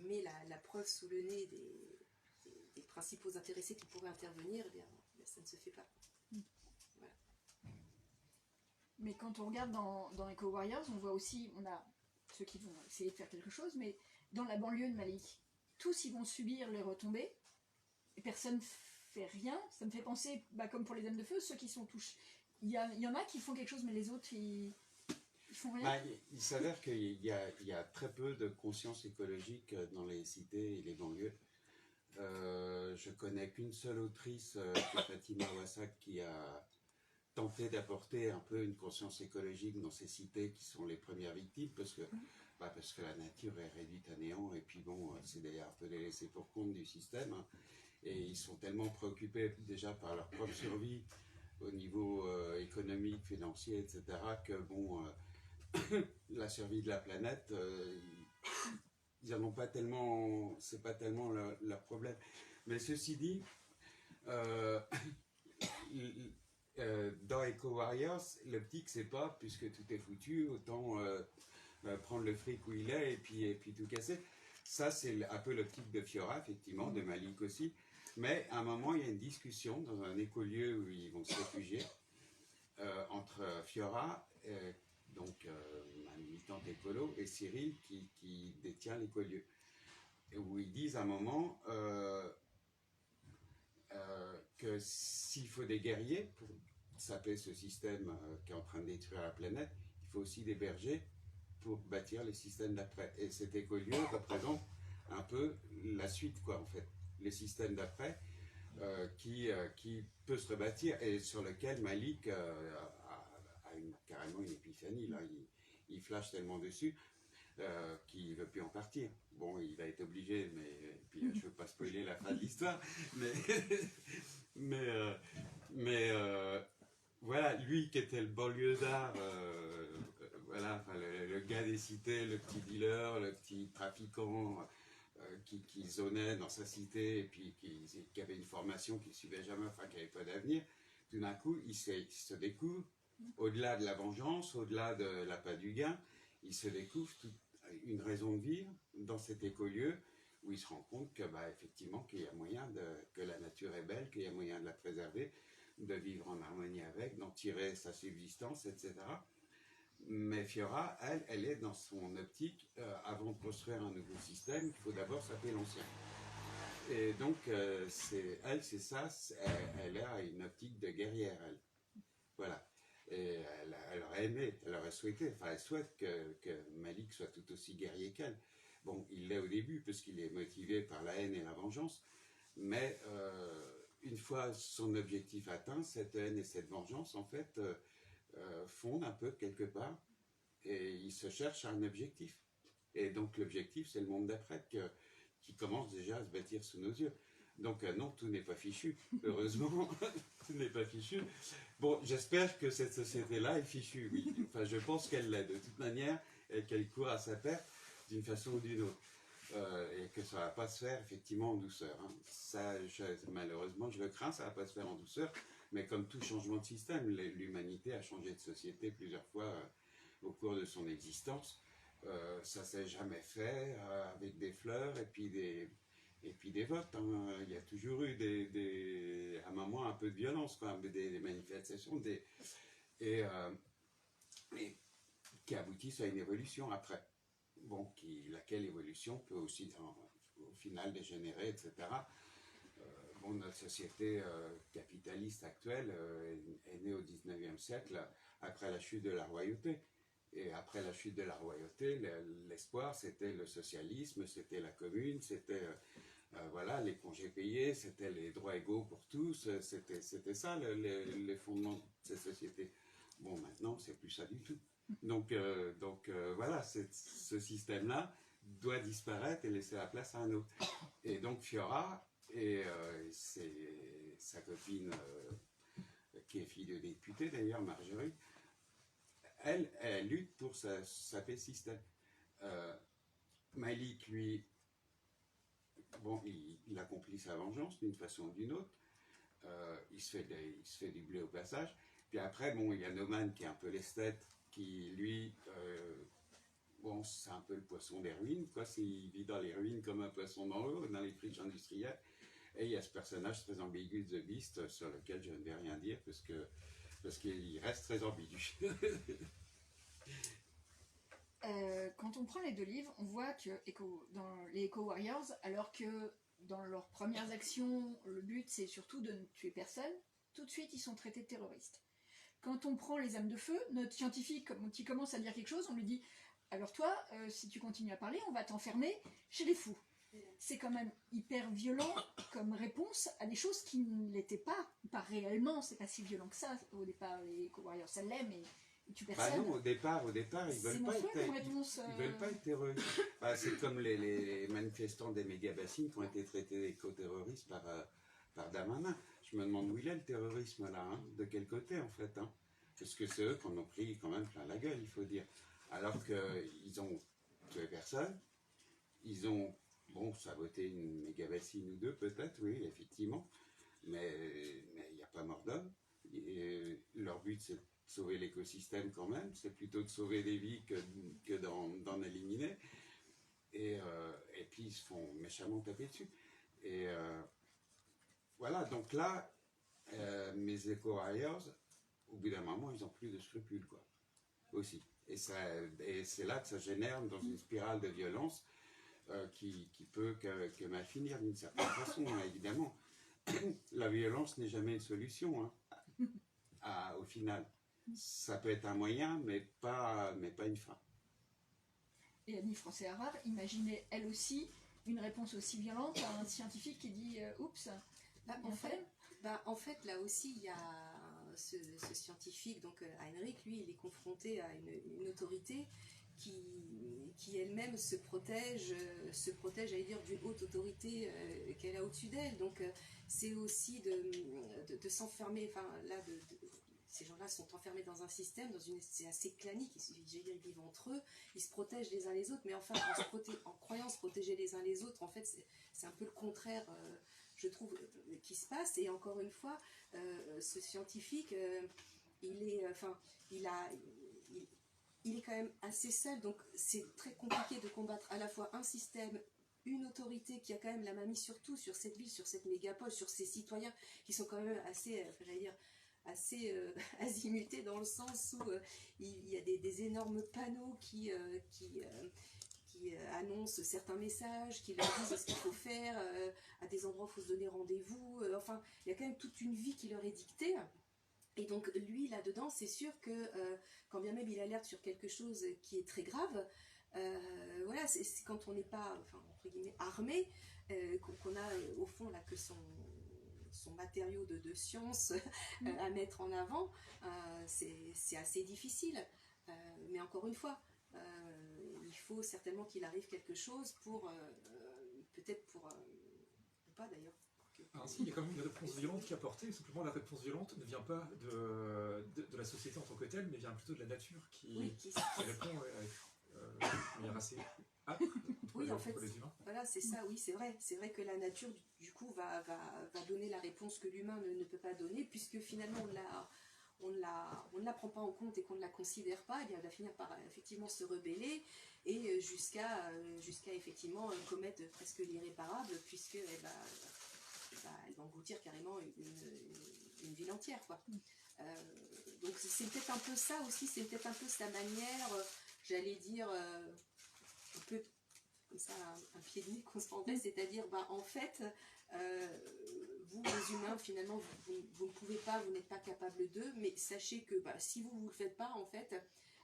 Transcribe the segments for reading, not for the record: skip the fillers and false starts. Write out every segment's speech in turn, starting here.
met la preuve sous le nez des principaux intéressés qui pourraient intervenir, eh bien, ça ne se fait pas. Voilà. Mais quand on regarde dans Eco Warriors, on voit aussi, on a ceux qui vont essayer de faire quelque chose, mais dans la banlieue de Malik, tous ils vont subir les retombées, et personne fait rien. Ça me fait penser, comme pour les Dames de Feu, ceux qui sont touchés. Il y en a qui font quelque chose, mais les autres, ils font rien. Il s'avère qu'il y a très peu de conscience écologique dans les cités et les banlieues. Je connais qu'une seule autrice, qui est Fatima Wassak, qui a tenté d'apporter un peu une conscience écologique dans ces cités qui sont les premières victimes, parce que la nature est réduite à néant, et puis bon, c'est d'ailleurs un peu les laissés pour compte du système, hein, et ils sont tellement préoccupés déjà par leur propre survie au niveau économique, financier, etc., que bon, la survie de la planète, ils n'en ont pas tellement, c'est pas tellement leur problème. Mais ceci dit, dans Eco Warriors, l'optique c'est pas, puisque tout est foutu, autant prendre le fric où il est et puis tout casser. Ça c'est un peu l'optique de Fiora, effectivement, de Malik aussi. Mais à un moment, il y a une discussion dans un écolieu où ils vont se réfugier entre Fiora, donc ma militante écolo, et Cyril qui détient l'écolieu. Où ils disent à un moment que s'il faut des guerriers pour saper ce système qui est en train de détruire la planète, il faut aussi des bergers pour bâtir les systèmes d'après. Et cet écolieu représente un peu la suite, quoi, en fait. Les systèmes d'après qui peut se rebâtir et sur lequel Malik a carrément une épiphanie. Là, il flash tellement dessus qu'il ne veut plus en partir. Bon, il a été obligé, mais puis je ne veux pas spoiler la fin de l'histoire, mais voilà, lui qui était le banlieusard, voilà, enfin, le gars des cités, le petit dealer, le petit trafiquant qui zonait dans sa cité et puis qui avait une formation qu'il ne suivait jamais, enfin qui n'avait pas d'avenir, tout d'un coup il se découvre, au-delà de la vengeance, au-delà de l'appât du gain, il se découvre une raison de vivre dans cet écolieu où il se rend compte que effectivement qu'il y a moyen que la nature est belle, qu'il y a moyen de la préserver, de vivre en harmonie avec, d'en tirer sa subsistance, etc. Mais Fiora, elle est dans son optique, avant de construire un nouveau système, il faut d'abord saper l'ancien. Et donc, c'est ça, elle a une optique de guerrière, elle. Voilà. Et elle aurait aimé, elle aurait souhaité, enfin elle souhaite que Malik soit tout aussi guerrier qu'elle. Bon, il l'est au début, puisqu'il est motivé par la haine et la vengeance, mais une fois son objectif atteint, cette haine et cette vengeance, en fait, fondent un peu quelque part, et il se cherche un objectif. Et donc l'objectif, c'est le monde d'après qui commence déjà à se bâtir sous nos yeux. Donc non, tout n'est pas fichu, heureusement, tout n'est pas fichu. Bon, j'espère que cette société-là est fichue, oui. Enfin, je pense qu'elle l'est de toute manière, et qu'elle court à sa perte d'une façon ou d'une autre. Et que ça ne va pas se faire effectivement en douceur. Hein. Ça, malheureusement, je le crains, ça ne va pas se faire en douceur, mais comme tout changement de système, l'humanité a changé de société plusieurs fois au cours de son existence. Ça ne s'est jamais fait avec des fleurs et puis des votes. Hein. Il y a toujours eu à un moment un peu de violence, quoi, des manifestations, et qui aboutissent à une évolution après. Bon, laquelle évolution peut aussi, au final, dégénérer, etc. Bon, notre société capitaliste actuelle est née au 19e siècle, après la chute de la royauté. Et après la chute de la royauté, l'espoir, c'était le socialisme, c'était la commune, c'était voilà, les congés payés, c'était les droits égaux pour tous, c'était ça les fondements de cette société. Bon, maintenant, c'est plus ça du tout. Donc voilà, ce système-là doit disparaître et laisser la place à un autre. Et donc Fiora et sa copine, qui est fille de député d'ailleurs, Marjorie, elle lutte pour saper le système. Malik, lui, bon, il accomplit sa vengeance d'une façon ou d'une autre. Il se fait du blé au passage. Puis après, bon, il y a Noman qui est un peu l'esthète, qui lui bon, c'est un peu le poisson des ruines, quoi. Il vit dans les ruines comme un poisson dans l'eau, dans les friches industrielles. Et il y a ce personnage très ambigu de The Beast sur lequel je ne vais rien dire parce qu'il reste très ambigu. Quand on prend les deux livres, on voit que dans les Echo Warriors, alors que dans leurs premières actions, le but c'est surtout de ne tuer personne, tout de suite ils sont traités de terroristes. Quand on prend les âmes de feu, notre scientifique, qui commence à dire quelque chose, on lui dit « Alors toi, si tu continues à parler, on va t'enfermer chez les fous. » C'est quand même hyper violent comme réponse à des choses qui ne l'étaient pas. Pas réellement, c'est pas si violent que ça. Au départ, les Echo Warriors, ça l'est, mais ils tuent personne. Bah non, au départ, ils veulent pas être terroristes. Bah, c'est comme les manifestants des méga-bassines qui ont été traités d'éco-terroristes par Darmanin. Je me demande où il est le terrorisme là, hein, de quel côté en fait. Hein. Parce que c'est eux qui en ont pris quand même plein la gueule, il faut dire. Alors qu'ils ont tué personne, ils ont, bon, saboté une méga-bassine ou deux peut-être, oui, effectivement, mais il n'y a pas mort d'homme. Leur but c'est de sauver l'écosystème quand même, c'est plutôt de sauver des vies que d'en éliminer. Et puis ils se font méchamment taper dessus. Et voilà, donc là, mes Echo Warriors, au bout d'un moment, ils n'ont plus de scrupules, quoi. Aussi. Et c'est là que ça génère dans une spirale de violence qui peut que mal finir d'une certaine façon, hein, évidemment. La violence n'est jamais une solution, hein, au final. Ça peut être un moyen, mais pas une fin. Et Annie Français-Harard imaginait elle aussi une réponse aussi violente à un scientifique qui dit oups. En fait, là aussi, il y a ce scientifique, donc Heinrich, lui, il est confronté à une autorité qui elle-même se protège, j'allais dire, d'une haute autorité qu'elle a au-dessus d'elle. Donc, c'est aussi de s'enfermer, enfin, là, ces gens-là sont enfermés dans un système, c'est assez clanique, ils vivent entre eux, ils se protègent les uns les autres, mais enfin, en croyant se protéger les uns les autres, en fait, c'est un peu le contraire, je trouve, qui se passe. Et encore une fois, ce scientifique, il est quand même assez seul, donc c'est très compliqué de combattre à la fois un système, une autorité qui a quand même la main mise sur tout, sur cette ville, sur cette mégapole, sur ses citoyens, qui sont quand même assez, j'allais dire, assez azimutés dans le sens où il y a des énormes panneaux qui annoncent certains messages, qui leur disent ce qu'il faut faire, à des endroits où il faut se donner rendez-vous, enfin, il y a quand même toute une vie qui leur est dictée. Et donc lui, là-dedans, c'est sûr que quand bien même il alerte sur quelque chose qui est très grave, voilà, c'est quand on n'est pas, enfin, entre guillemets, armé, qu'on a au fond là que son matériau de science à mettre en avant, c'est assez difficile. Mais encore une fois, il faut certainement qu'il arrive quelque chose pour, peut-être pour, ou pas d'ailleurs. Alors si, il y a quand même une réponse violente qui est apportée, simplement la réponse violente ne vient pas de la société en tant que telle, mais vient plutôt de la nature qui répond de manière assez âpre oui, en fait, les humains. Voilà, c'est ça, oui, c'est vrai que la nature, du coup, va donner la réponse que l'humain ne peut pas donner, puisque finalement, on ne la prend pas en compte et qu'on ne la considère pas, et bien, elle va finir par effectivement se rebeller, et jusqu'à effectivement commettre presque l'irréparable, puisque elle va engloutir carrément une ville entière, quoi. Donc c'est peut-être un peu ça aussi, c'est peut-être un peu sa manière, j'allais dire, un peu comme ça, un pied de nez qu'on se rendait, c'est-à-dire, en fait, vous, les humains, finalement, vous ne pouvez pas, vous n'êtes pas capable d'eux, mais sachez que si vous ne le faites pas, en fait,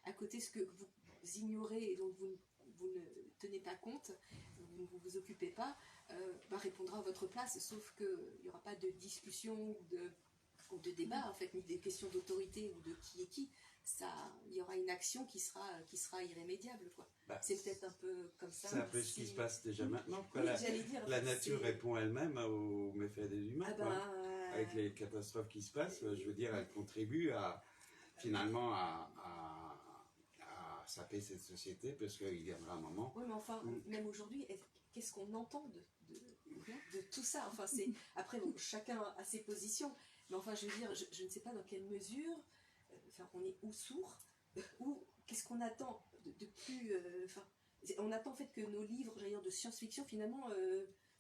à côté de ce que vous ignorez et dont vous ne tenez pas compte, vous ne vous occupez pas, répondra à votre place, sauf qu'il n'y aura pas de discussion ou de débat, en fait, ni des questions d'autorité ou de qui est qui. Il y aura une action qui sera irrémédiable, quoi. C'est peut-être un peu comme ça. C'est un peu ce qui se passe déjà maintenant, quoi. Oui, la nature répond elle-même aux méfaits des humains, quoi. Avec les catastrophes qui se passent, je veux dire, elle contribue finalement à saper cette société, parce qu'il viendra un moment. Oui, mais enfin, même aujourd'hui, qu'est-ce qu'on entend de tout ça? Enfin, après, bon, chacun a ses positions, mais enfin, je veux dire, je ne sais pas dans quelle mesure, on est ou sourd, ou qu'est-ce qu'on attend de plus... on attend en fait que nos livres, j'allais dire, de science-fiction, finalement,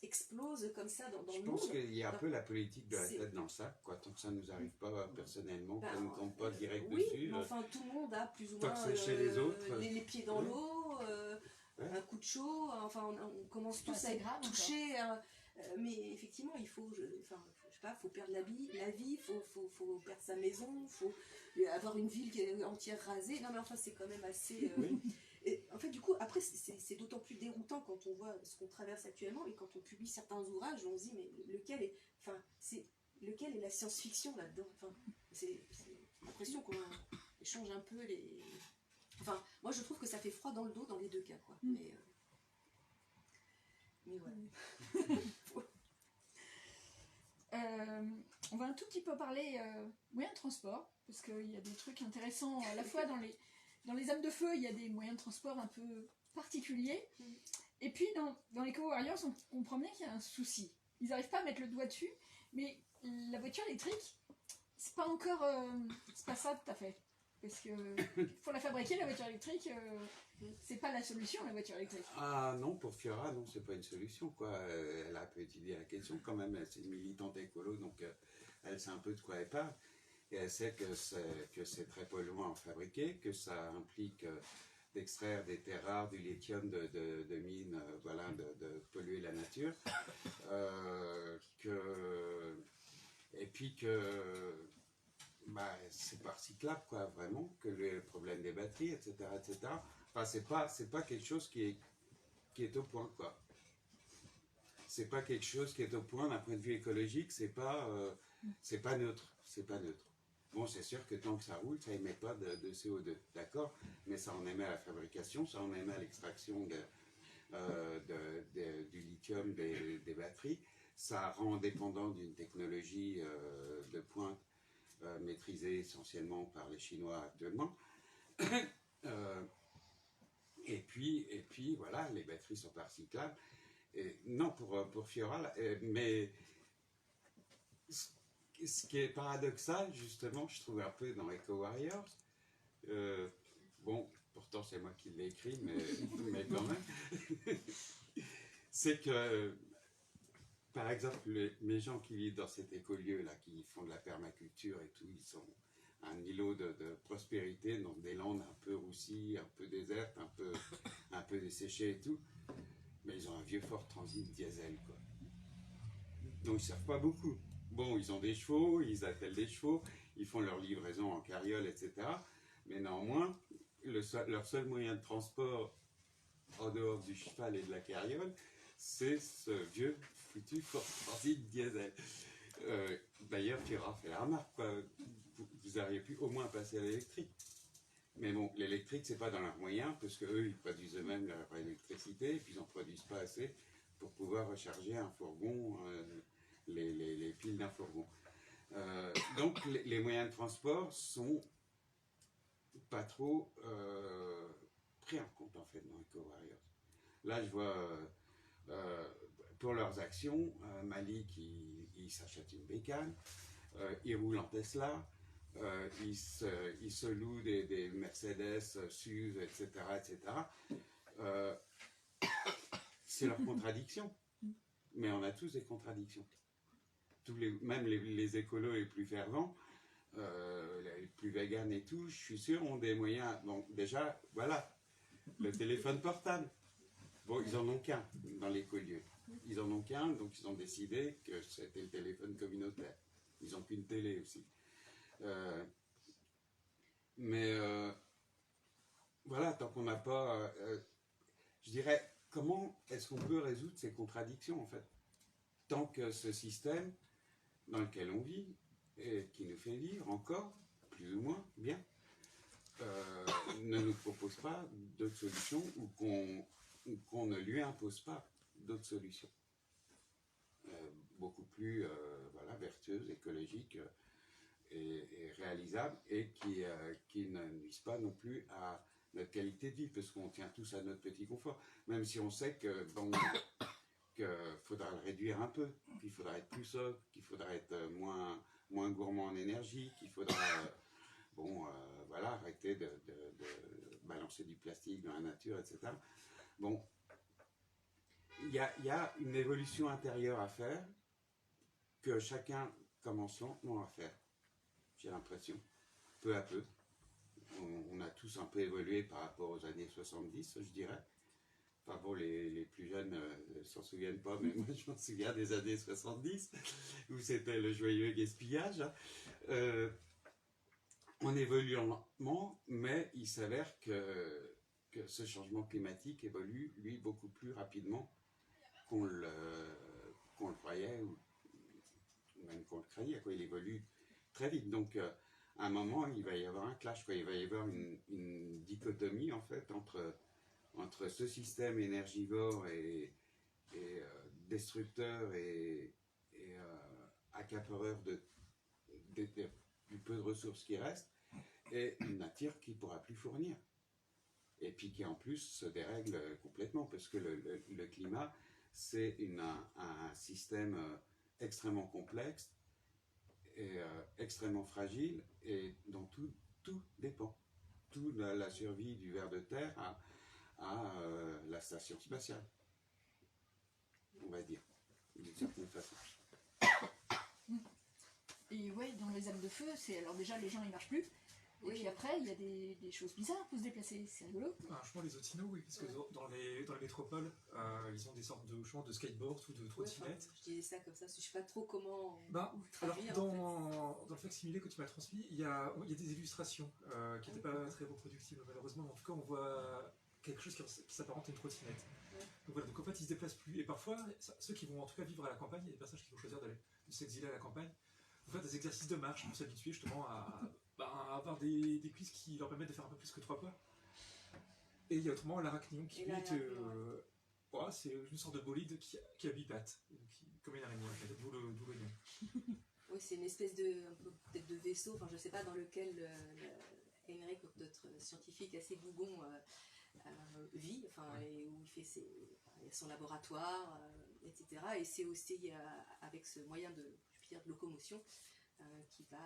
explosent comme ça dans Je le pense monde. qu'il y a un peu la politique de la tête dans le sac, quoi. Tant que ça ne nous arrive pas personnellement, qu'on ne tombe pas direct oui, dessus. mais enfin, tout le monde a plus ou tant moins que c'est chez les autres, les pieds dans ouais. l'eau, Ouais. un coup de chaud, enfin, on commence C'est pas tous assez à grave, être touchés. Mais effectivement, il faut, je sais pas, faut perdre la vie, faut perdre sa maison, faut avoir une ville qui est entière rasée. Non, mais enfin, c'est quand même assez. Oui. Et en fait, du coup, après, c'est d'autant plus déroutant quand on voit ce qu'on traverse actuellement et quand on publie certains ouvrages, on se dit, mais lequel est la science-fiction là-dedans? Enfin, c'est l'impression qu'on échange un peu les. Enfin, moi, je trouve que ça fait froid dans le dos dans les deux cas, quoi. Mais ouais. On va un tout petit peu parler moyens de transport, parce qu'il y a des trucs intéressants à la fois dans les âmes de feu, il y a des moyens de transport un peu particuliers. Et puis dans les Warriors, on comprend bien qu'il y a un souci. Ils n'arrivent pas à mettre le doigt dessus, mais la voiture électrique, c'est pas encore. C'est pas ça tout à fait. Parce que pour la fabriquer, la voiture électrique, c'est pas la solution, la voiture électrique. Ah non, pour Fiora, non, c'est pas une solution, quoi. Elle a un peu étudié la question quand même, c'est une militante écolo, donc elle sait un peu de quoi elle parle. Et elle sait que c'est très polluant à fabriquer, que ça implique d'extraire des terres rares, du lithium de mines, voilà, de polluer la nature. Et puis que c'est pas recyclable, quoi, vraiment, que le problème des batteries, etc., etc. Enfin, c'est pas quelque chose qui est au point, quoi. C'est pas quelque chose qui est au point d'un point de vue écologique, c'est pas neutre, c'est pas neutre. Bon, c'est sûr que tant que ça roule, ça émet pas de CO2, d'accord, mais ça en émet à la fabrication, ça en émet à l'extraction du lithium des batteries, ça rend dépendant d'une technologie de pointe maîtrisée essentiellement par les Chinois actuellement. Et puis voilà, les batteries sont pas recyclables. Et non, pour Fiora, mais ce qui est paradoxal, justement, je trouve un peu dans Eco Warriors, bon, pourtant c'est moi qui l'ai écrit, mais quand même, c'est que, par exemple, les gens qui vivent dans cet écolieu-là, qui font de la permaculture et tout, ils sont un îlot de prospérité, dans des landes un peu roussies, un peu désertes, un peu desséchées et tout, mais ils ont un vieux Ford Transit diesel, quoi. Donc ils ne servent pas beaucoup. Bon, ils ont des chevaux, ils attellent des chevaux, ils font leur livraison en carriole, etc. Mais néanmoins, leur seul moyen de transport, en dehors du cheval et de la carriole, c'est ce vieux foutu Ford Transit diesel. D'ailleurs, Fiora fait la remarque, quoi. Vous auriez pu au moins passer à l'électrique. Mais bon, l'électrique, c'est pas dans leurs moyens, parce qu'eux, ils produisent eux-mêmes leur électricité, et puis ils n'en produisent pas assez pour pouvoir recharger un fourgon, les piles d'un fourgon. Donc, les moyens de transport sont pas trop pris en compte, en fait, dans Eco Warriors. Là, je vois, pour leurs actions, Malik, il s'achète une bécane, il roule en Tesla, il se loue des Mercedes, SUV, etc., etc. C'est leur contradiction. Mais on a tous des contradictions. Même les écolos les plus fervents, les plus véganes et tout, je suis sûr, ont des moyens. Bon, déjà, voilà, le téléphone portable. Bon, ils en ont qu'un dans l'écolieu. Ils en ont qu'un, donc ils ont décidé que c'était le téléphone communautaire. Ils n'ont qu'une télé aussi. Mais voilà, tant qu'on n'a pas... je dirais, comment est-ce qu'on peut résoudre ces contradictions, en fait? Tant que ce système dans lequel on vit, et qui nous fait vivre encore, plus ou moins bien, ne nous propose pas d'autres solutions ou qu'on ne lui impose pas d'autres solutions. Beaucoup plus voilà, vertueuses, écologiques et réalisables et qui ne nuisent pas non plus à notre qualité de vie, parce qu'on tient tous à notre petit confort, même si on sait que bon, qu'il faudra le réduire un peu, qu'il faudra être plus sobre, qu'il faudra être moins gourmand en énergie, qu'il faudra bon, voilà, arrêter de balancer du plastique dans la nature, etc. Bon, il y a une évolution intérieure à faire que chacun commence lentement à faire, j'ai l'impression, peu à peu. On a tous un peu évolué par rapport aux années 70, je dirais. Enfin bon, les plus jeunes ne s'en souviennent pas, mais moi je m'en souviens des années 70, où c'était le joyeux gaspillage. On évolue lentement, mais il s'avère que ce changement climatique évolue, lui, beaucoup plus rapidement qu'on le croyait, ou même qu'on le craignait, quoi. Il évolue très vite. Donc, à un moment, il va y avoir un clash, quoi. Il va y avoir une dichotomie, en fait, entre ce système énergivore et destructeur et accapareur du peu de ressources qui restent, et une nature qui ne pourra plus fournir. Et puis qui, en plus, se dérègle complètement, parce que le climat, c'est un système extrêmement complexe et extrêmement fragile, et dont tout dépend. Tout la survie du ver de terre à la station spatiale, on va dire, d'une certaine façon. Et ouais, dans les âmes de feu, c'est alors déjà les gens ils marchent plus. Et puis après, il y a des choses bizarres pour se déplacer, c'est rigolo. Je pense les Otinos, oui, parce que dans les métropoles, ils ont des sortes de skateboards ou de trottinettes. Je disais ça comme ça, je ne sais pas trop comment traduire. Dans le facsimilé que tu m'as transmis, il y a des illustrations qui n'étaient pas très reproductibles, malheureusement. En tout cas, on voit quelque chose qui s'apparente à une trottinette. Donc voilà, donc en fait, ils ne se déplacent plus. Et parfois, ceux qui vont en tout cas vivre à la campagne, il y a des personnages qui vont choisir de s'exiler à la campagne, vont faire des exercices de marche pour s'habituer justement à avoir des cuisses qui leur permettent de faire un peu plus que 3 pas. Et il y a autrement l'arachnion qui c'est une sorte de bolide qui a 8 pattes, comme une araignée en fait, d'où le nom. Oui, c'est une espèce peut-être de vaisseau, enfin je sais pas, dans lequel Henrik, d'autres scientifiques assez bougons, vit, et où il fait son laboratoire, etc. Et c'est aussi avec ce moyen de locomotion qui va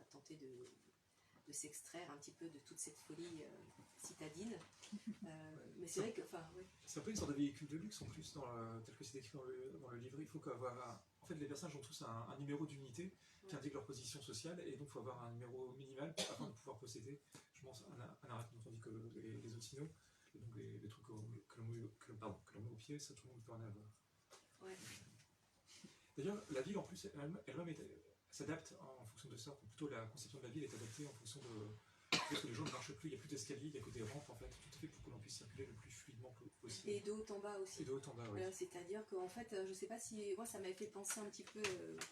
tenter de s'extraire un petit peu de toute cette folie citadine. Mais c'est vrai que... C'est un peu une sorte de véhicule de luxe en plus, tel que c'est décrit dans le livre. Il faut qu'avoir... En fait, les personnages ont tous un numéro d'unité qui indique leur position sociale, et donc il faut avoir un numéro minimal afin de pouvoir posséder, je pense, un arachne, tandis que les Otinos, donc les trucs que l'on met au pied, ça tout le monde peut en avoir. Ouais. D'ailleurs, la ville en plus elle-même s'adapte en fonction de ça. Plutôt la conception de la ville est adaptée en fonction de parce que les gens ne marchent plus, il n'y a plus d'escalier, il n'y a que des rampes en fait, tout est fait pour que l'on puisse circuler le plus fluidement possible. Et de haut en bas aussi. Et de haut en bas, oui. C'est-à-dire qu'en fait, je ne sais pas si... Moi, ça m'avait fait penser un petit peu...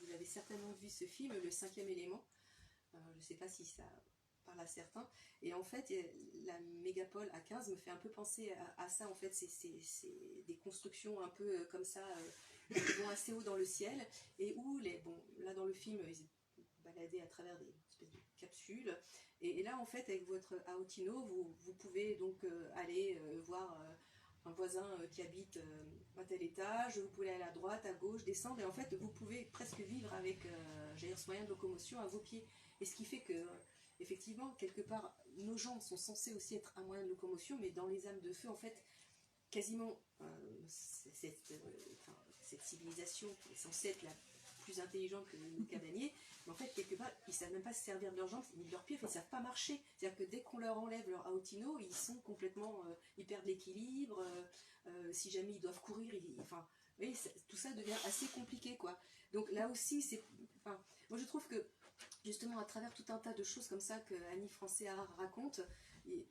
vous avez certainement vu ce film, Le 5e élément. Je ne sais pas si ça parle à certains. Et en fait, la mégapole A15 me fait un peu penser à ça. En fait, c'est des constructions un peu comme ça, qui vont assez haut dans le ciel. Et où, là dans le film, ils baladaient à travers des espèces de capsules. Et là, en fait, avec votre Aotino, vous pouvez donc aller voir un voisin qui habite à tel étage, vous pouvez aller à droite, à gauche, descendre, et en fait, vous pouvez presque vivre avec ce moyen de locomotion à vos pieds. Et ce qui fait que, effectivement, quelque part, nos jambes sont censées aussi être un moyen de locomotion, mais dans les âmes de feu, en fait, quasiment, cette civilisation qui est censée être la plus intelligente que nos cavaliers, mais en fait, quelque part, ils ne savent même pas se servir de leurs jambes ni de leurs pieds, ils ne savent pas marcher. C'est-à-dire que dès qu'on leur enlève leur Aotino, ils sont complètement... ils perdent l'équilibre, si jamais ils doivent courir, oui, tout ça devient assez compliqué, quoi. Donc là aussi, moi je trouve que, justement, à travers tout un tas de choses comme ça que Annie Francis-Harrar raconte, il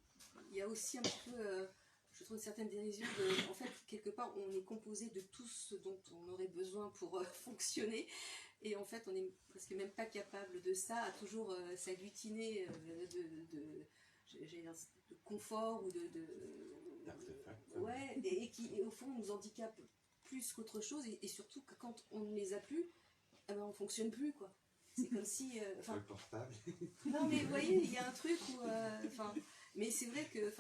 y a aussi un petit peu... je trouve une certaine dérision de... En fait, quelque part, on est composé de tout ce dont on aurait besoin pour fonctionner. Et en fait, on n'est presque même pas capable de ça, à toujours s'agglutiner de confort ou ouais, et qui, au fond, nous handicape plus qu'autre chose. Et surtout que quand on ne les a plus, on ne fonctionne plus, quoi. C'est comme si... le portable. Non, mais vous voyez, il y a un truc où... mais c'est vrai que...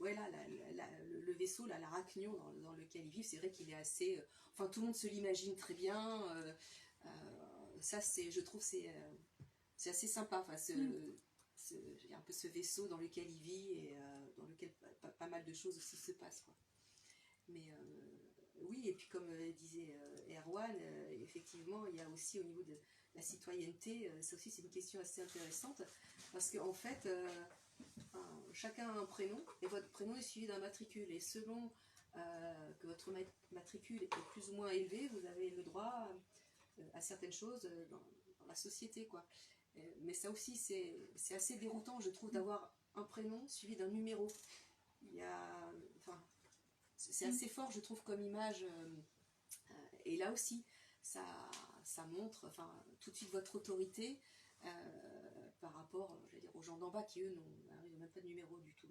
le vaisseau, l'arachnion dans lequel ils vivent, c'est vrai qu'il est assez... tout le monde se l'imagine très bien. Ça, je trouve, c'est c'est assez sympa. Enfin, il y a un peu ce vaisseau dans lequel il vit et dans lequel pas mal de choses aussi se passent, quoi. Mais oui, et puis comme disait Erwan, effectivement, il y a aussi au niveau de la citoyenneté, ça aussi c'est une question assez intéressante, parce qu'en fait, chacun a un prénom, et votre prénom est suivi d'un matricule, et selon que votre matricule est plus ou moins élevé, vous avez le droit à certaines choses dans la société, quoi. Mais ça aussi, c'est assez déroutant, je trouve, d'avoir un prénom suivi d'un numéro. Enfin, c'est assez fort, je trouve, comme image. Et là aussi, ça montre, enfin, tout de suite votre autorité par rapport, j'allais dire, aux gens d'en bas qui, eux, n'ont même pas de numéro du tout.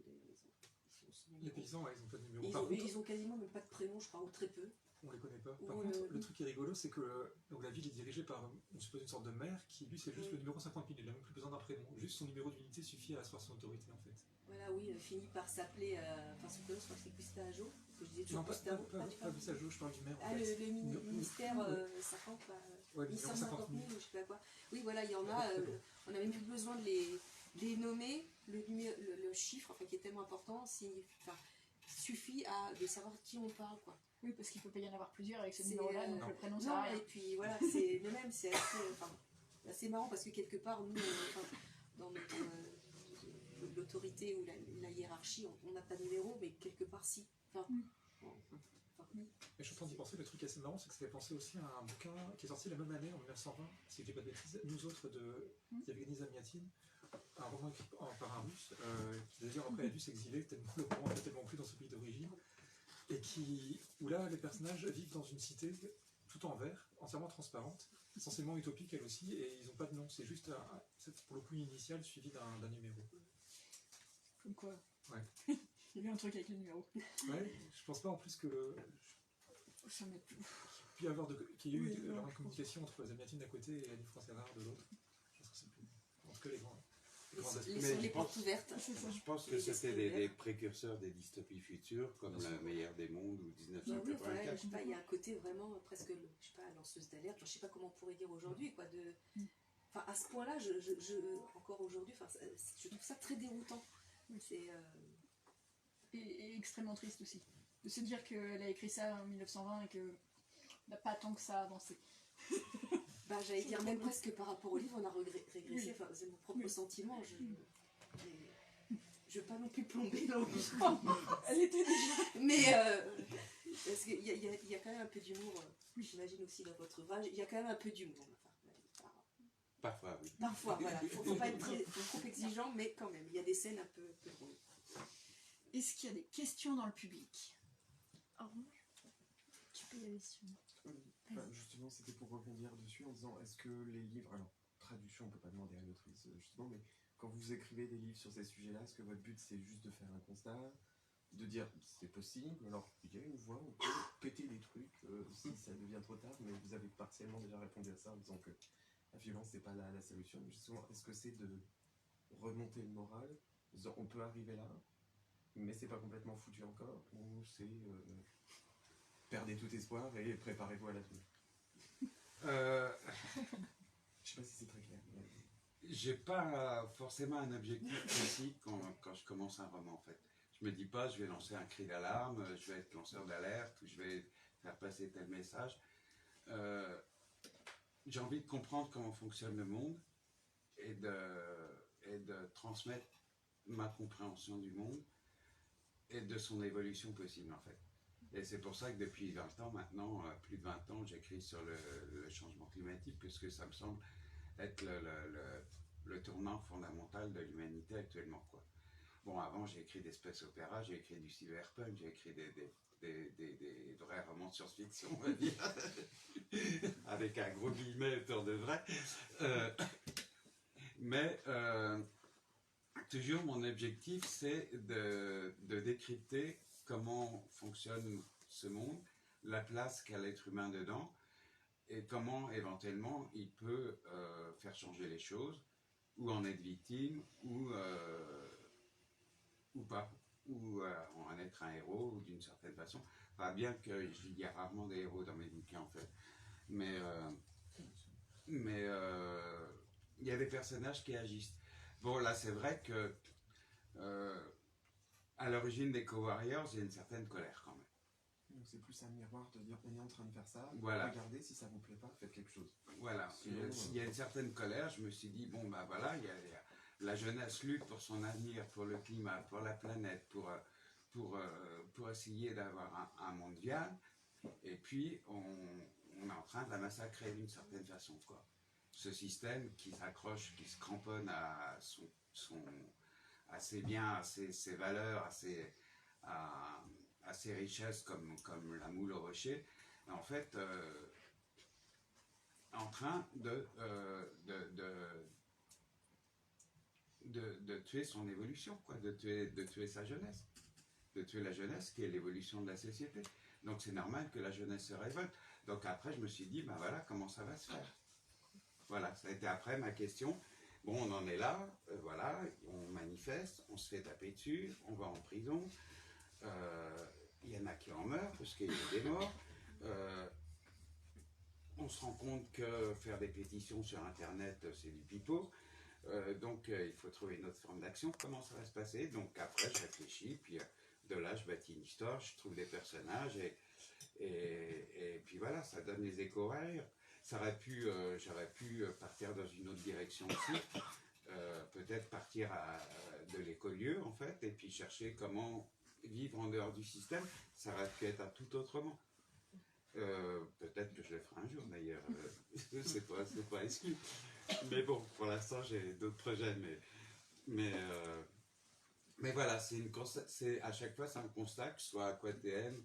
Les paysans, ouais, ils n'ont pas de numéro. Ils ont quasiment même pas de prénom, je crois, ou très peu. On les connaît pas. Par contre, le truc qui est rigolo, c'est que donc, la ville est dirigée par, on suppose, une sorte de maire qui, lui, c'est juste le numéro 50 000. Il n'a même plus besoin d'un prénom. Juste son numéro d'unité suffit à asseoir son autorité, en fait. Voilà, oui, finit par s'appeler, enfin, son prénom, je crois que c'est Gustavo. Que je disais toujours Non, pas Gustavo. Gustavo, je parle du maire. Ah, en fait. le ministère 50, ouais, 150 000, ou je sais pas quoi. Oui, voilà, il y en a, on n'a même plus besoin de les nommer. Le chiffre, enfin, qui est tellement important, suffit de savoir de qui on parle, quoi. Oui, parce qu'il ne peut pas y en avoir plusieurs avec ce numéro-là, donc le prénom ça non, sert à rien. et puis voilà, c'est le même, c'est assez marrant parce que quelque part, nous, dans notre l'autorité ou la hiérarchie, on n'a pas de numéro, mais quelque part, si. Mais je suis en train d'y penser, le truc assez marrant, c'est que ça fait penser aussi à un bouquin qui est sorti la même année, en 1920, si je dis pas de bêtises, Nous autres, de Yevgeny Zamyatin, un roman écrit par un russe, qui d'ailleurs après a dû s'exiler, tellement le roman n'a tellement plu dans son pays d'origine, et où là, les personnages vivent dans une cité tout en verre, entièrement transparente, essentiellement utopique elle aussi, et ils n'ont pas de nom, c'est juste pour le coup initial suivi d'un numéro. Comme quoi. Ouais. Il y a eu un truc avec le numéro. Ouais, je pense pas en plus que Ça m'est plus. qu'il y ait eu une communication entre Zamyatin d'un côté et Annie France-Erard de l'autre. Je pense que c'est plus. En tout cas, les grands. Les portes ouvertes. Je pense que c'était des précurseurs des dystopies futures, comme Le meilleur des mondes ou Oui, enfin, 1984. je sais pas, il y a un côté vraiment presque, je sais pas, lanceuse d'alerte, je sais pas comment on pourrait dire aujourd'hui, quoi, enfin, à ce point-là, encore aujourd'hui, enfin, je trouve ça très déroutant. C'est Et extrêmement triste aussi. De se dire qu'elle a écrit ça en 1920 et que n'a pas tant que ça avancé. j'allais dire même presque par rapport au livre, on a régressé, enfin, c'est mon propre sentiment. Je veux pas non plus plomber l'ambiance. Elle était déjà. Mais parce qu'il y a quand même un peu d'humour, j'imagine aussi dans votre ouvrage, il y a quand même un peu d'humour. Parfois, oui. Parfois, voilà. Faut pas être trop exigeant, mais quand même, il y a des scènes un peu drôles. Est-ce qu'il y a des questions dans le public? Tu peux y aller si tu veux. Justement, c'était pour rebondir dessus en disant, est-ce que les livres, alors traduction, on peut pas demander à l'autrice justement, mais quand vous écrivez des livres sur ces sujets-là, est-ce que votre but c'est juste de faire un constat, de dire c'est possible, alors il y a une voie, on peut péter des trucs si ça devient trop tard, mais vous avez partiellement déjà répondu à ça en disant que la violence c'est pas la solution. Justement, est-ce que c'est de remonter le moral, en disant on peut arriver là, mais c'est pas complètement foutu encore, ou c'est perdez tout espoir et préparez-vous à l'avenir. Je sais pas si c'est très clair. Mais... J'ai pas forcément un objectif précis quand je commence un roman en fait. Je me dis pas je vais lancer un cri d'alarme, je vais être lanceur d'alerte ou je vais faire passer tel message. J'ai envie de comprendre comment fonctionne le monde et de transmettre ma compréhension du monde et de son évolution possible en fait. Et c'est pour ça que depuis 20 ans maintenant, plus de 20 ans, j'écris sur le changement climatique, puisque ça me semble être le tournant fondamental de l'humanité actuellement, quoi. Bon, avant j'ai écrit des space opéras, j'ai écrit du cyberpunk, j'ai écrit des vrais romans de science-fiction, on va dire, avec un gros guillemet peur de vrai. Mais toujours mon objectif c'est de décrypter comment fonctionne ce monde, la place qu'a l'être humain dedans, et comment éventuellement il peut faire changer les choses, ou en être victime, ou pas, ou en être un héros, ou d'une certaine façon. Enfin, bien qu'il y a rarement des héros dans mes bouquins en fait. Mais il y a des personnages qui agissent. Bon, là, c'est vrai que à l'origine des Co-Warriors, il y a une certaine colère quand même. Donc c'est plus un miroir de dire on est en train de faire ça, Voilà. regardez, si ça vous plaît pas, faites quelque chose. Voilà, Sinon, il y a une certaine colère. Je me suis dit, bon, bah voilà, la jeunesse lutte pour son avenir, pour le climat, pour la planète, pour essayer d'avoir un monde viable. Et puis, on est en train de la massacrer d'une certaine façon, quoi. Ce système qui s'accroche, qui se cramponne à à ses biens, à ses valeurs, à ses richesses comme la moule au rocher, en fait, en train de tuer son évolution, quoi, de tuer sa jeunesse, de tuer la jeunesse qui est l'évolution de la société. Donc c'est normal que la jeunesse se révolte. Donc après, je me suis dit, ben voilà, comment ça va se faire? Voilà, ça a été après ma question. Bon, on en est là, voilà, on manifeste, on se fait taper dessus, on va en prison. Il y en a qui en meurent parce qu'il y a des morts. On se rend compte que faire des pétitions sur Internet, c'est du pipeau. Donc il faut trouver une autre forme d'action. Comment ça va se passer? Donc après, je réfléchis, puis de là, je bâtis une histoire, je trouve des personnages, et puis voilà, ça donne les échos rires. J'aurais pu partir dans une autre direction aussi, peut-être partir de l'écolieu en fait, et puis chercher comment vivre en dehors du système. Ça aurait pu être tout autrement. Peut-être que je le ferai un jour d'ailleurs, c'est pas exclu. Mais bon, pour l'instant j'ai d'autres projets, mais voilà, c'est à chaque fois c'est un constat, que ce soit AquaTM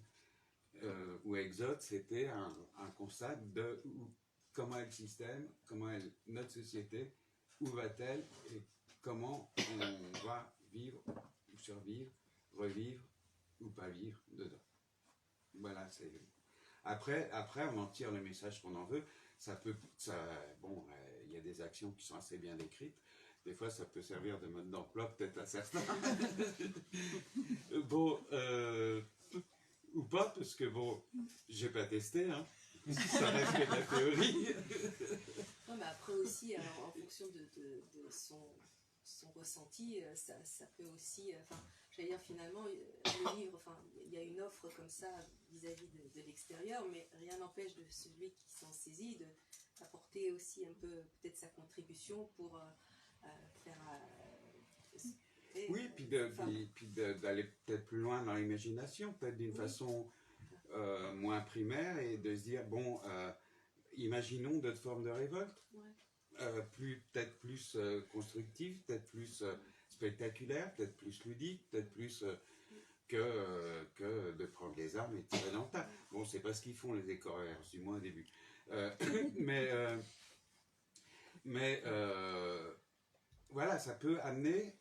ou Exode, c'était un constat de comment est le système, comment est notre société, où va-t-elle et comment on va vivre ou survivre, revivre ou pas vivre dedans. Voilà, c'est... Après, on en tire le message qu'on en veut. Bon, il y a des actions qui sont assez bien décrites. Des fois, ça peut servir de mode d'emploi, peut-être à certains. Bon, ou pas, parce que bon, j'ai pas testé, hein. Ça reste que de la théorie. Non, mais après aussi, alors, en fonction de son ressenti, ça peut aussi, enfin, j'allais dire finalement, le livre, enfin, il y a une offre comme ça vis-à-vis de l'extérieur, mais rien n'empêche de celui qui s'en saisit d'apporter aussi un peu peut-être sa contribution pour faire... Oui, puis d'aller peut-être plus loin dans l'imagination, peut-être d'une façon moins primaire, et de se dire, bon, imaginons d'autres formes de révolte. Ouais. Peut-être plus constructive, peut-être plus spectaculaire, peut-être plus ludique, peut-être plus que de prendre les armes et de tirer dans le tas. Bon, c'est pas ce qu'ils font les écoreurs, du moins au début. Mais voilà, ça peut amener,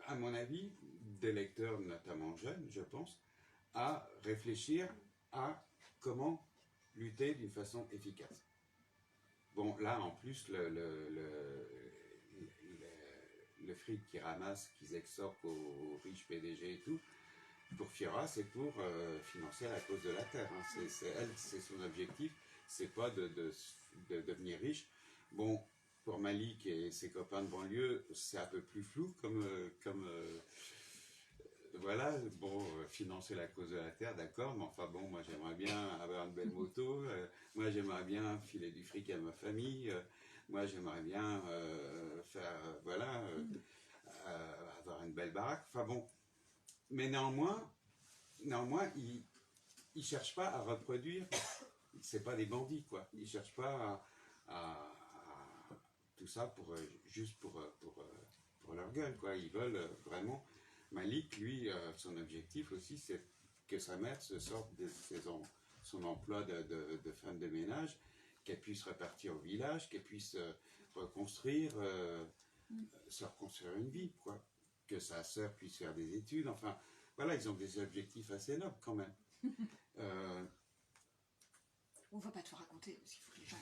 à mon avis, des lecteurs, notamment jeunes, je pense, à réfléchir à comment lutter d'une façon efficace. Bon, là, en plus, le fric qu'ils ramassent, qu'ils extorquent aux riches PDG et tout, pour Fiora, c'est pour financer la cause de la Terre. Hein. C'est son objectif, c'est pas de devenir riche. Bon, pour Malik et ses copains de banlieue, c'est un peu plus flou voilà, bon, financer la cause de la Terre, d'accord, mais enfin bon, moi j'aimerais bien avoir une belle moto, moi j'aimerais bien filer du fric à ma famille, moi j'aimerais bien avoir une belle baraque, enfin bon, mais néanmoins ils cherchent pas à reproduire, c'est pas des bandits quoi, ils cherchent pas à tout ça juste pour leur gueule quoi, ils veulent vraiment. Malik, lui, son objectif aussi, c'est que sa mère se sorte de son emploi de femme de ménage, qu'elle puisse repartir au village, qu'elle puisse se reconstruire une vie, quoi. Que sa sœur puisse faire des études, enfin, voilà, ils ont des objectifs assez nobles quand même. On va pas tout raconter, parce qu'il faut que les gens...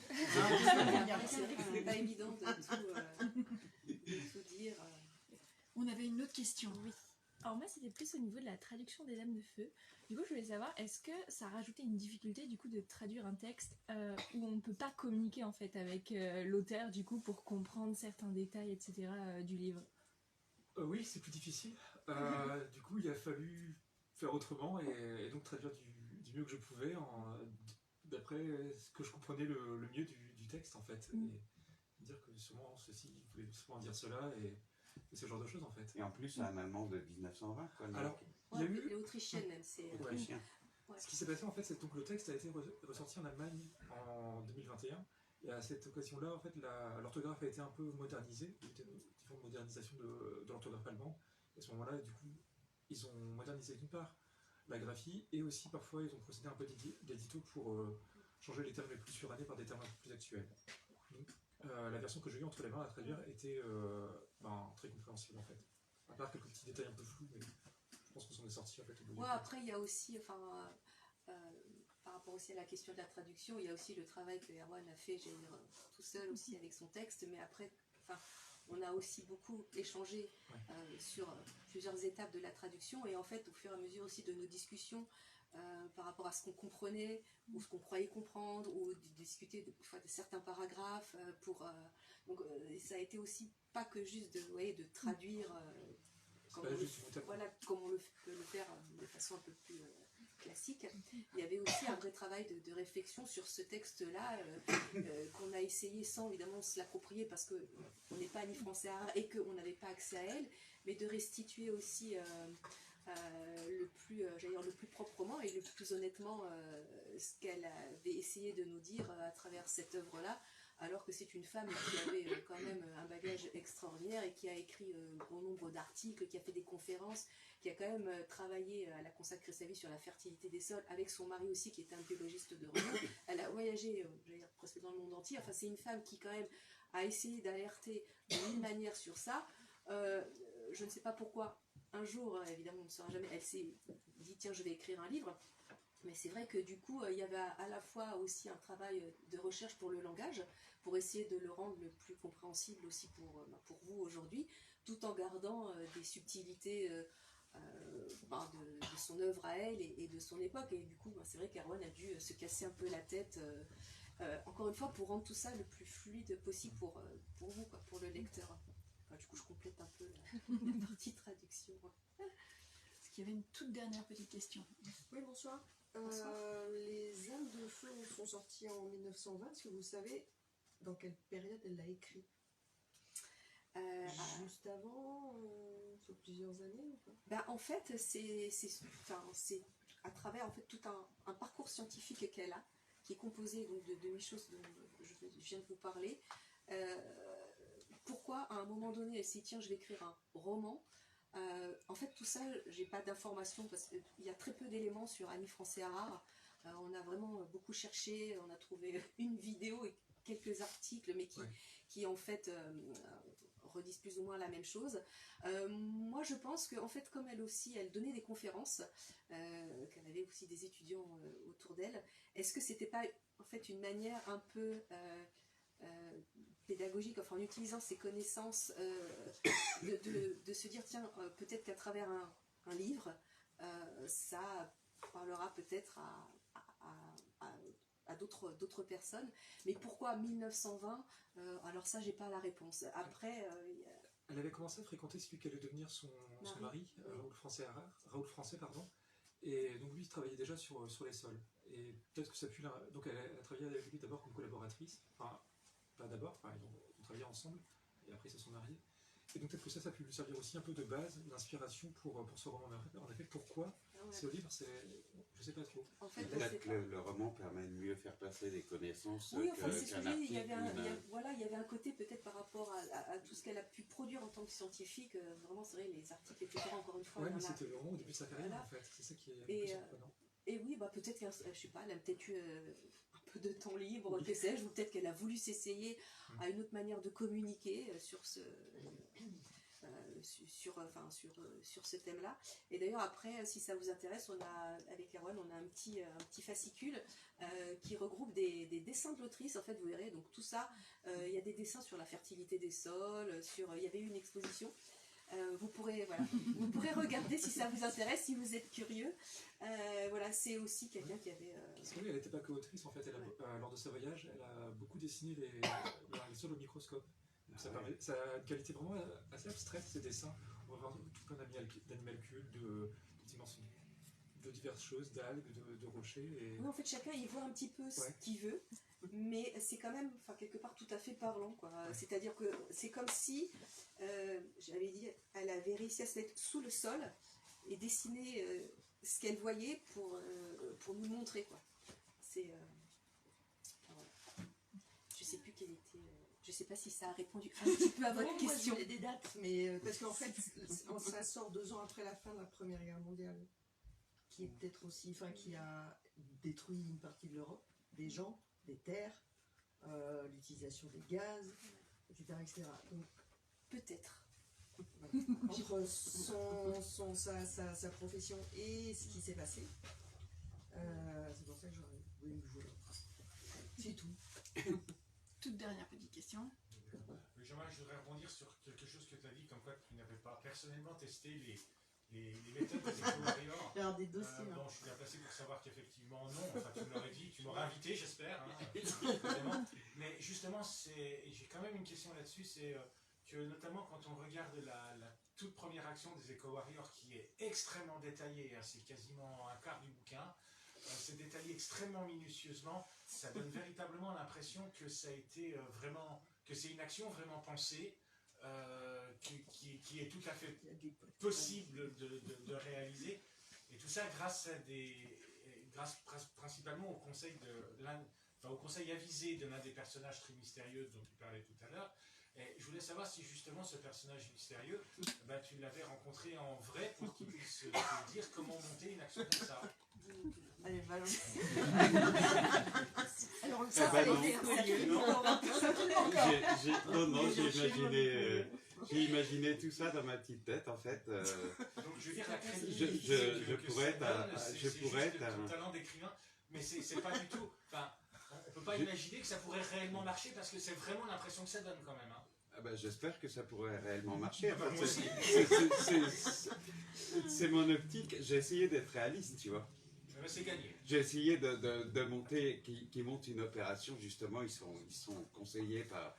C'est vrai que c'est pas évident de tout dire. On avait une autre question. Oui. Alors moi c'était plus au niveau de la traduction des Dames de Feu. Du coup je voulais savoir, est-ce que ça rajoutait une difficulté du coup de traduire un texte où on ne peut pas communiquer en fait avec l'auteur du coup pour comprendre certains détails etc. Du livre? Oui, c'est plus difficile. Du coup, il a fallu faire autrement et donc traduire du mieux que je pouvais d'après ce que je comprenais le mieux du texte en fait. Et dire que sûrement ceci voulait sûrement dire cela et ce genre de choses en fait. Et en plus, c'est un Allemand de 1920, quoi. Donc, Alors, il y Ouais, a eu. les autrichiennes même, c'est... autrichien. Ouais. Ce qui s'est passé en fait, c'est donc le texte a été ressorti en Allemagne en 2021. Et à cette occasion-là, en fait, l'orthographe a été un peu modernisée. Il y a eu une différente modernisation de l'orthographe allemande. Et à ce moment-là, du coup, ils ont modernisé d'une part la graphie et aussi parfois ils ont procédé à un peu d'édito pour changer les termes les plus surannés par des termes un peu plus actuels. Donc, la version que j'ai eue entre les mains à traduire était très compréhensible en fait. À part quelques petits détails un peu flous, mais je pense qu'on s'en est sorti en fait au bout du Ouais, compte. après, il y a aussi, par rapport aussi à la question de la traduction, il y a aussi le travail que Erwan a fait, j'allais dire, tout seul aussi avec son texte, mais après, on a aussi beaucoup échangé sur plusieurs étapes de la traduction, et en fait, au fur et à mesure aussi de nos discussions par rapport à ce qu'on comprenait, ou ce qu'on croyait comprendre, ou de discuter de certains paragraphes, donc ça a été aussi pas que juste de traduire C'est pas juste une étape. comme on peut le faire de façon un peu plus classique. Il y avait aussi un vrai travail de réflexion sur ce texte-là qu'on a essayé sans évidemment se l'approprier parce qu'on n'est pas ni français arabe et qu'on n'avait pas accès à elle, mais de restituer aussi le plus proprement et le plus honnêtement ce qu'elle avait essayé de nous dire à travers cette œuvre-là, alors que c'est une femme qui avait quand même un bagage extraordinaire et qui a écrit un grand nombre d'articles, qui a fait des conférences, qui a quand même travaillé, elle a consacré sa vie sur la fertilité des sols, avec son mari aussi qui était un biologiste de renom. Elle a voyagé presque dans le monde entier. Enfin, c'est une femme qui quand même a essayé d'alerter de mille manières sur ça. Je ne sais pas pourquoi, un jour, évidemment on ne saura jamais, elle s'est dit tiens je vais écrire un livre. Mais c'est vrai que du coup, il y avait à la fois aussi un travail de recherche pour le langage, pour essayer de le rendre le plus compréhensible aussi pour vous aujourd'hui, tout en gardant des subtilités de son œuvre à elle et de son époque. Et du coup, c'est vrai qu'Erwan a dû se casser un peu la tête, encore une fois, pour rendre tout ça le plus fluide possible pour vous, quoi, pour le lecteur. Enfin, du coup, je complète un peu la partie traduction. Est-ce qu'il y avait une toute dernière petite question? Oui, bonsoir. Bonsoir. Les âmes de feu sont sorties en 1920. Est-ce que vous savez dans quelle période elle l'a écrit? Juste avant, sur plusieurs années ou pas? En fait, c'est à travers en fait, tout un parcours scientifique qu'elle a, qui est composé donc, de demi-choses dont je viens de vous parler. Pourquoi, à un moment donné, elle s'est dit tiens, je vais écrire un roman. En fait, tout ça, j'ai pas d'informations parce qu'il y a très peu d'éléments sur Amis français à rare. On a vraiment beaucoup cherché, on a trouvé une vidéo et quelques articles, mais qui en fait redisent plus ou moins la même chose. Moi, je pense qu'en fait, comme elle aussi, elle donnait des conférences, qu'elle avait aussi des étudiants autour d'elle. Est-ce que c'était pas en fait une manière un peu pédagogique, enfin en utilisant ses connaissances, de se dire tiens, peut-être qu'à travers un livre, ça parlera peut-être à d'autres personnes. Mais pourquoi 1920 alors ça, j'ai pas la réponse. Après, Elle avait commencé à fréquenter celui qui allait devenir son mari, oui. Raoul Français, pardon. Et donc lui, il travaillait déjà sur les sols. Et peut-être que ça a pu... Donc elle a travaillé avec lui d'abord comme collaboratrice. Enfin, pas d'abord, ils ont travaillé ensemble. Et après, ils se sont mariés. Et donc peut-être que ça a pu lui servir aussi un peu de base, d'inspiration pour ce roman. En effet, pourquoi ce livre, je sais pas trop. En fait, Peut-être que le roman permet de mieux faire passer des connaissances oui, enfin, c'est ce que qu'un j'ai dit. Il y article. avait un côté peut-être par rapport à tout ce qu'elle a pu produire en tant que scientifique. Vraiment, c'est vrai, les articles, etc. Encore une fois. Ouais, mais c'était vraiment au début de sa carrière, Voilà. en fait. C'est ça qui est surprenant. Et oui, peut-être qu'elle, je sais pas, elle a peut-être eu un peu de temps libre, que sais-je, ou peut-être qu'elle a voulu s'essayer à une autre manière de communiquer sur ce thème-là. Et d'ailleurs, après, si ça vous intéresse, avec Erwan, on a un petit fascicule qui regroupe des dessins de l'autrice. En fait, vous verrez, donc tout ça, il y a des dessins sur la fertilité des sols, il y avait eu une exposition Vous pourrez regarder si ça vous intéresse, si vous êtes curieux. Voilà, c'est aussi quelqu'un qui avait... Parce qu'elle n'était pas que autrice, en fait. Lors de sa voyage, elle a beaucoup dessiné les réalisations au microscope. Donc ça a une qualité vraiment assez abstraite, ces dessins. On va voir tout plein d'animalcules, de diverses choses, d'algues, de rochers. Et... Oui, en fait, chacun il voit un petit peu ce qu'il veut, mais c'est quand même, quelque part, tout à fait parlant, quoi. C'est-à-dire que c'est comme si, j'avais dit, elle avait réussi à se mettre sous le sol et dessiner ce qu'elle voyait pour nous montrer, quoi. C'est... voilà. Je sais plus quelle était... je sais pas si ça a répondu un petit peu à votre question. Moi, je voulais des dates, mais parce qu'en fait, ça sort 2 ans après la fin de la Première Guerre mondiale, qui est peut-être aussi, enfin, qui a détruit une partie de l'Europe, des gens, des terres, l'utilisation des gaz, etc., etc. Donc, peut-être. Entre sa profession et ce qui s'est passé, c'est pour ça que j'aurais voulu me jouer. C'est tout. Toute dernière petite question. Je voudrais rebondir sur quelque chose que tu as dit, comme quoi tu n'avais pas personnellement testé les méthodes des éco-warriors. Alors des dossiers. Bon, je suis bien placé pour savoir qu'effectivement non, enfin tu me l'aurais dit, tu m'aurais invité j'espère. Hein, mais justement, j'ai quand même une question là-dessus, c'est que notamment quand on regarde la toute première action des éco-warriors qui est extrêmement détaillée, hein, c'est quasiment un quart du bouquin, c'est détaillé extrêmement minutieusement, ça donne véritablement l'impression que ça a été vraiment, que c'est une action vraiment pensée, qui est tout à fait possible de réaliser, et tout ça grâce principalement au conseil au conseil avisé de l'un des personnages très mystérieux dont tu parlais tout à l'heure. Et je voulais savoir si justement ce personnage mystérieux, tu l'avais rencontré en vrai pour qu'il puisse te dire comment monter une action comme ça. Allez, balance. Alors ça, ça j'ai imaginé tout ça dans ma petite tête en fait. Donc je veux dire la crédibilité je pourrais être ton talent d'écrivain, mais c'est pas du tout. Enfin, on peut pas imaginer que ça pourrait réellement marcher parce que c'est vraiment l'impression que ça donne quand même. Hein. Ah ben, j'espère que ça pourrait réellement marcher. Moi aussi. C'est mon optique. J'ai essayé d'être réaliste, tu vois. C'est gagné. J'ai essayé de monter, qui monte une opération, justement, ils sont conseillés par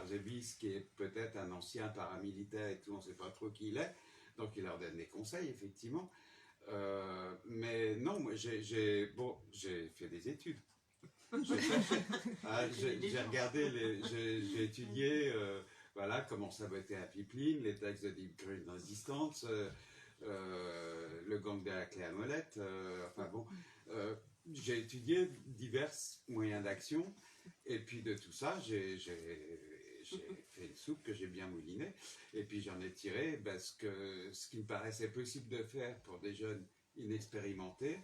Zébis, qui est peut-être un ancien paramilitaire et tout, on ne sait pas trop qui il est, donc il leur donne des conseils, effectivement. Mais non, moi j'ai fait des études. J'ai regardé, j'ai étudié voilà, comment saboter un pipeline, les textes de Deep Green Resistance, le gang de la clé à molette, enfin bon, j'ai étudié divers moyens d'action, et puis de tout ça, j'ai fait une soupe que j'ai bien moulinée, et puis j'en ai tiré ce qui me paraissait possible de faire pour des jeunes inexpérimentés,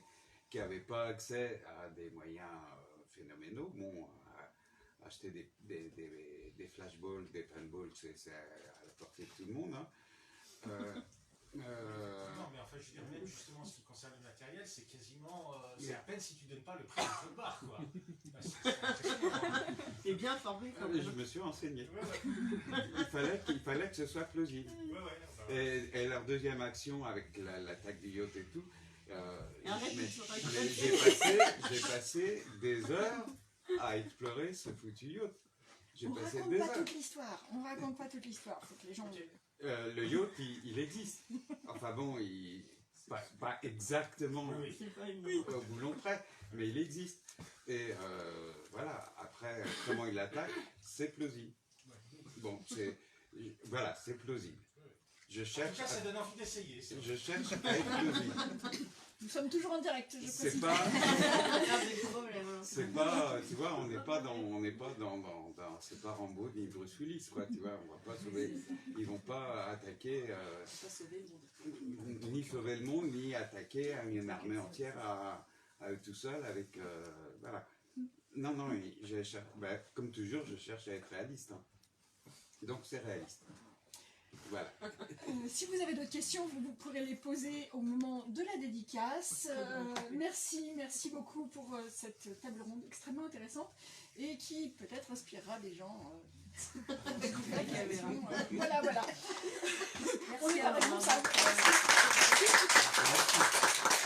qui n'avaient pas accès à des moyens phénoménaux. Bon, acheter des flashballs, des paintballs, c'est à la portée de tout le monde, hein. Non, mais enfin, je veux dire, même justement, en ce qui concerne le matériel, c'est quasiment. C'est à peine si tu donnes pas le prix du feu de bar, quoi. C'est impressionnant. T'es bien formé quand même. Je me suis renseigné. Ouais. Il fallait que ce soit plausible. Ouais. Et leur deuxième action avec l'attaque du yacht et tout, Arrête, j'ai passé des heures à explorer ce foutu yacht. On raconte pas toute l'histoire. On raconte pas toute l'histoire. Faut que les gens. Le yacht, il existe. Enfin bon, pas exactement au boulon près, mais il existe. Et voilà, après, comment il attaque, c'est plausible. Bon, voilà, c'est plausible. En tout cas, ça donne envie d'essayer. Je cherche à être plausible. Nous sommes toujours en direct, je précise. C'est pas, tu vois, on n'est pas dans c'est pas Rambo ni Bruce Willis, quoi, tu vois, on va pas sauver, ils vont pas attaquer, ni sauver le monde, ni attaquer une armée entière à eux tout seuls avec, voilà. Non, comme toujours, je cherche à être réaliste, hein. Donc c'est réaliste. Voilà. Si vous avez d'autres questions, vous pourrez les poser au moment de la dédicace. Merci beaucoup pour cette table ronde extrêmement intéressante et qui peut-être inspirera des gens. Voilà.